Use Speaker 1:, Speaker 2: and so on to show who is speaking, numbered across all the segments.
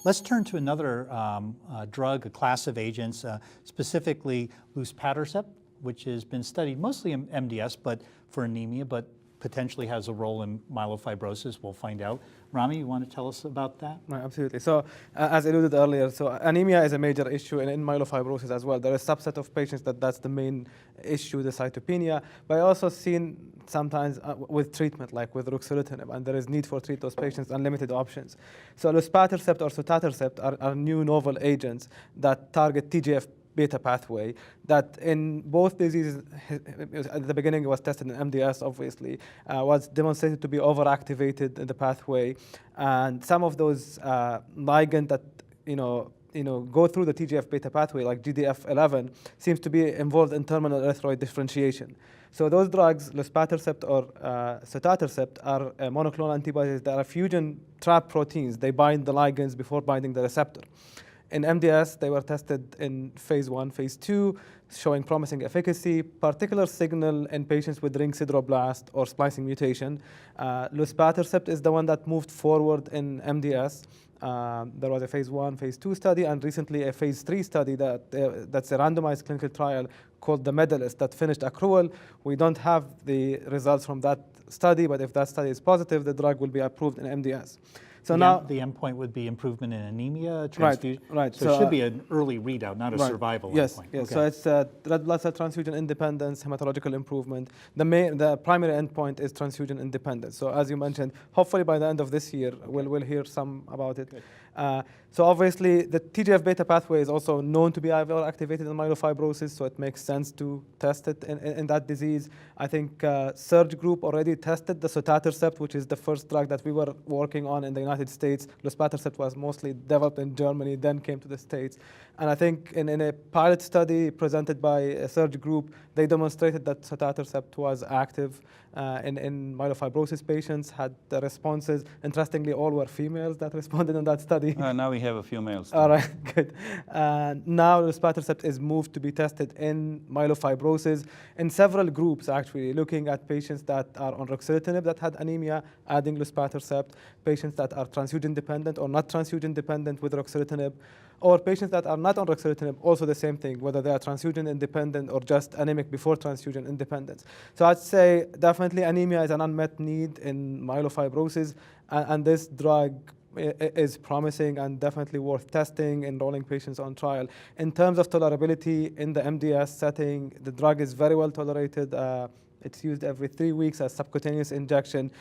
Speaker 1: Let's turn to another drug, a class of agents, specifically Luspatercept, which has been studied mostly in MDS, but for anemia, but potentially has a role in myelofibrosis. We'll find out. Rami, you want to tell us about that?
Speaker 2: No, absolutely. So as alluded earlier, so anemia is a major issue in myelofibrosis as well. There are a subset of patients that's the main issue, the cytopenia, but I also seen sometimes with treatment, like with ruxolitinib, and there is need for treat those patients and limited options. So luspatercept or sotatercept are new novel agents that target TGF beta pathway that in both diseases, at the beginning it was tested in MDS, obviously, was demonstrated to be overactivated in the pathway. And some of those ligands that, go through the TGF beta pathway, like GDF11, seems to be involved in terminal erythroid differentiation. So those drugs, luspatercept or sotatercept, are monoclonal antibodies that are fusion trap proteins. They bind the ligands before binding the receptor. In MDS, they were tested in phase 1, phase 2, showing promising efficacy, particular signal in patients with ring sideroblast or splicing mutation. Luspatercept is the one that moved forward in MDS. There was a phase 1, phase 2 study, and recently a phase 3 study that's a randomized clinical trial called the Medalist that finished accrual. We don't have the results from that study, but if that study is positive, the drug will be approved in MDS. So now
Speaker 1: the endpoint would be improvement in anemia,
Speaker 2: transfusion. Right.
Speaker 1: So it should be an early readout, not a survival endpoint.
Speaker 2: Yes. Okay. So it's red blood cell transfusion independence, hematological improvement. The primary endpoint is transfusion independence. So as you mentioned, hopefully by the end of this year, we'll hear some about it. So obviously, the TGF beta pathway is also known to be activated in myelofibrosis, so it makes sense to test it in that disease. I think Surge Group already tested the sotatercept, which is the first drug that we were working on in the United States. Luspatercept was mostly developed in Germany, then came to the States. And I think in a pilot study presented by a Surge Group, they demonstrated that sotatercept was active in myelofibrosis patients, had the responses. Interestingly, all were females that responded in that study.
Speaker 3: Now we have a few males.
Speaker 2: All right, good. Now luspatercept is moved to be tested in myelofibrosis in several groups, actually, looking at patients that are on ruxolitinib that had anemia, adding luspatercept, patients that are transfusion dependent or not transfusion dependent with ruxolitinib, or patients that are not on ruxolitinib, also the same thing, whether they are transfusion independent or just anemic before transfusion independence. So I'd say definitely anemia is an unmet need in myelofibrosis, and this drug is promising and definitely worth testing, enrolling patients on trial. In terms of tolerability in the MDS setting, the drug is very well tolerated. It's used every 3 weeks as subcutaneous injection.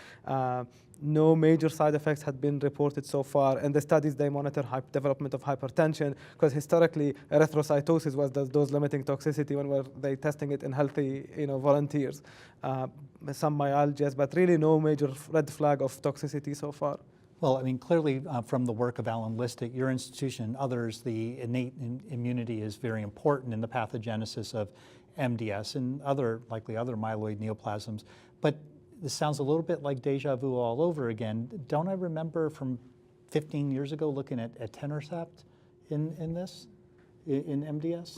Speaker 2: No major side effects had been reported so far. In the studies, they monitor development of hypertension, because historically, erythrocytosis was the dose-limiting toxicity when they testing it in healthy volunteers. Some myalgias, but really no major red flag of toxicity so far.
Speaker 1: Well, I mean, clearly from the work of Alan Listic, your institution and others, the innate immunity is very important in the pathogenesis of MDS and likely other myeloid neoplasms. But this sounds a little bit like deja vu all over again. Don't I remember from 15 years ago looking at etanercept in MDS?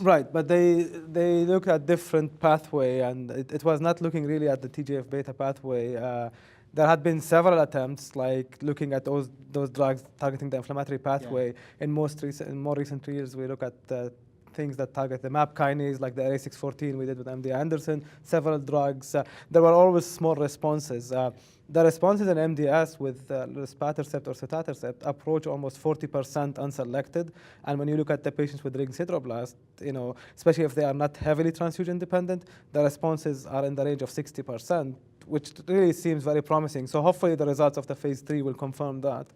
Speaker 2: Right, but they look at different pathway, and it was not looking really at the TGF beta pathway. There had been several attempts, like looking at those drugs targeting the inflammatory pathway. Yeah. In more recent years, we look at things that target the MAP kinase, like the RA614 we did with MD Anderson, several drugs. There were always small responses. The responses in MDS with luspatercept or sotatercept approach almost 40% unselected. And when you look at the patients with ring sideroblast, especially if they are not heavily transfusion dependent, the responses are in the range of 60%, which really seems very promising. So hopefully the results of the phase 3 will confirm that.